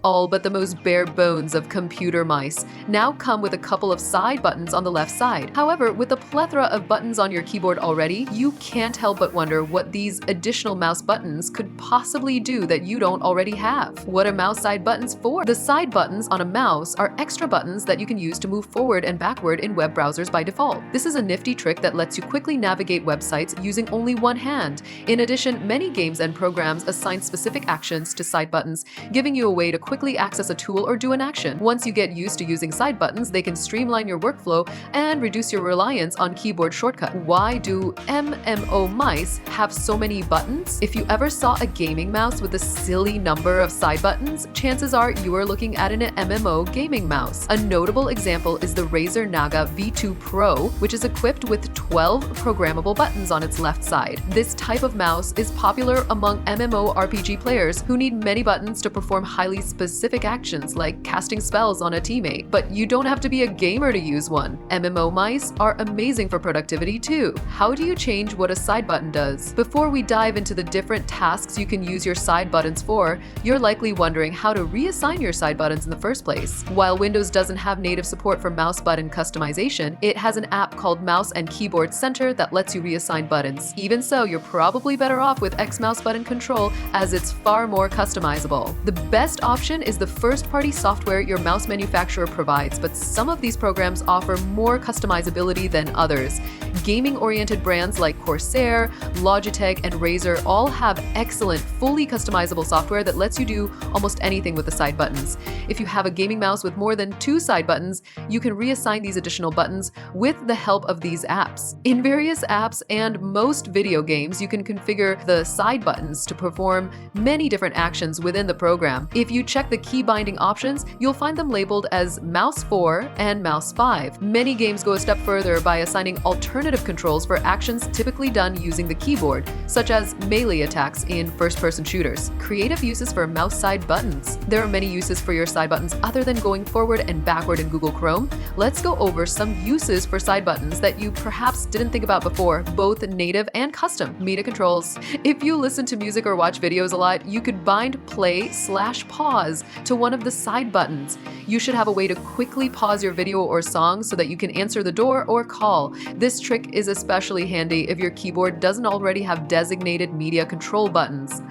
All but the most bare bones of computer mice now come with a couple of side buttons on the left side. However, with a plethora of buttons on your keyboard already, you can't help but wonder what these additional mouse buttons could possibly do that you don't already have. What are mouse side buttons for? The side buttons on a mouse are extra buttons that you can use to move forward and backward in web browsers by default. This is a nifty trick that lets you quickly navigate websites using only one hand. In addition, many games and programs assign specific actions to side buttons, giving you a way to quickly access a tool or do an action. Once you get used to using side buttons, they can streamline your workflow and reduce your reliance on keyboard shortcut. Why do MMO mice have so many buttons? If you ever saw a gaming mouse with a silly number of side buttons, chances are you are looking at an MMO gaming mouse. A notable example is the Razer Naga V2 Pro, which is equipped with 12 programmable buttons on its left side. This type of mouse is popular among MMORPG players who need many buttons to perform highly specific actions like casting spells on a teammate. But you don't have to be a gamer to use one. MMO mice are amazing for productivity too. How do you change what a side button does? Before we dive into the different tasks you can use your side buttons for, you're likely wondering how to reassign your side buttons in the first place. While Windows doesn't have native support for mouse button customization, it has an app called Mouse and Keyboard Center that lets you reassign buttons. Even so, you're probably better off with X mouse button control as it's far more customizable. The best option is the first-party software your mouse manufacturer provides, but some of these programs offer more customizability than others. Gaming-oriented brands like Corsair, Logitech, and Razer all have excellent, fully customizable software that lets you do almost anything with the side buttons. If you have a gaming mouse with more than 2 side buttons, you can reassign these additional buttons with the help of these apps. In various apps and most video games, you can configure the side buttons to perform many different actions within the program. If you check the key binding options, you'll find them labeled as Mouse 4 and Mouse 5. Many games go a step further by assigning alternative controls for actions typically done using the keyboard, such as melee attacks in first-person shooters. Creative uses for mouse side buttons. There are many uses for your side buttons other than going forward and backward in Google Chrome. Let's go over some uses for side buttons that you perhaps didn't think about before, both native and custom. Media controls. If you listen to music or watch videos a lot, you could bind play/pause to one of the side buttons. You should have a way to quickly pause your video or song so that you can answer the door or call. This trick is especially handy if your keyboard doesn't already have designated media control buttons.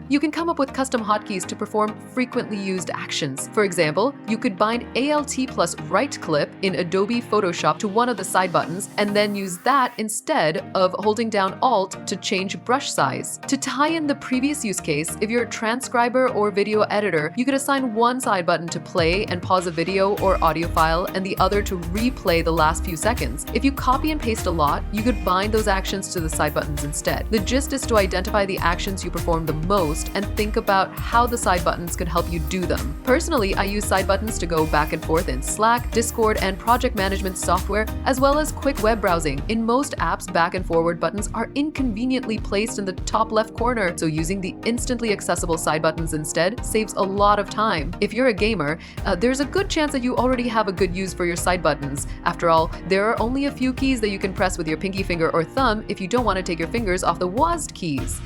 You can come up with custom hotkeys to perform frequently used actions. For example, you could bind Alt plus right click in Adobe Photoshop to one of the side buttons and then use that instead of holding down Alt to change brush size. To tie in the previous use case, if you're a transcriber or video editor, you could assign one side button to play and pause a video or audio file and the other to replay the last few seconds. If you copy and paste a lot, you could bind those actions to the side buttons instead. The gist is to identify the actions you perform the most and think about how the side buttons could help you do them. Personally, I use side buttons to go back and forth in Slack, Discord, and project management software, as well as quick web browsing. In most apps, back and forward buttons are inconveniently placed in the top left corner, so using the instantly accessible side buttons instead saves a lot of time. If you're a gamer, there's a good chance that you already have a good use for your side buttons. After all, there are only a few keys that you can press with your pinky finger or thumb if you don't want to take your fingers off the WASD keys.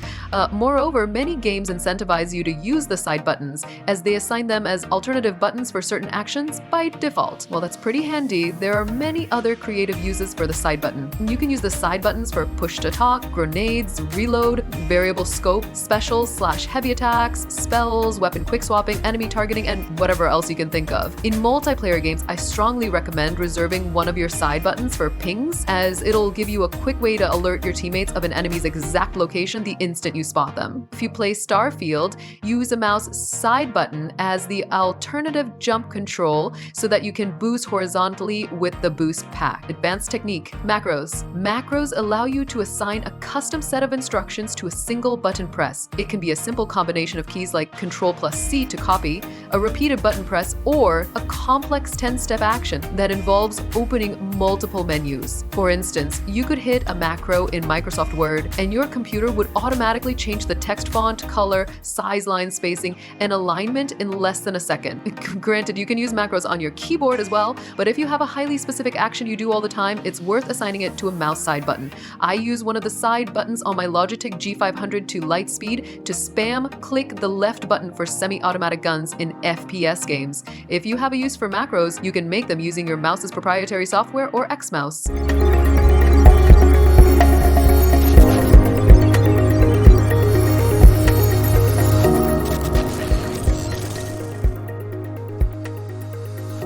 Moreover, many games incentivize you to use the side buttons, as they assign them as alternative buttons for certain actions by default. While that's pretty handy, there are many other creative uses for the side button. You can use the side buttons for push-to-talk, grenades, reload, variable scope, special/heavy attacks, spells, weapon quick-swapping, enemy targeting, and whatever else you can think of. In multiplayer games, I strongly recommend reserving one of your side buttons for pings, as it'll give you a quick way to alert your teammates of an enemy's exact location the instant you spot them. If you play Starfield, use a mouse side button as the alternative jump control so that you can boost horizontally with the boost pack. Advanced technique. Macros. Macros allow you to assign a custom set of instructions to a single button press. It can be a simple combination of keys like Ctrl+C to copy, a repeated button press, or a complex 10-step action that involves opening multiple menus. For instance, you could hit a macro in Microsoft Word and your computer would automatically change the text font, color, size, line spacing, and alignment in less than a second. Granted, you can use macros on your keyboard as well, but if you have a highly specific action you do all the time, it's worth assigning it to a mouse side button. I use one of the side buttons on my Logitech G500 to Lightspeed to spam click the left button for semi-automatic guns in FPS games. If you have a use for macros, you can make them using your mouse's proprietary software or Xmouse.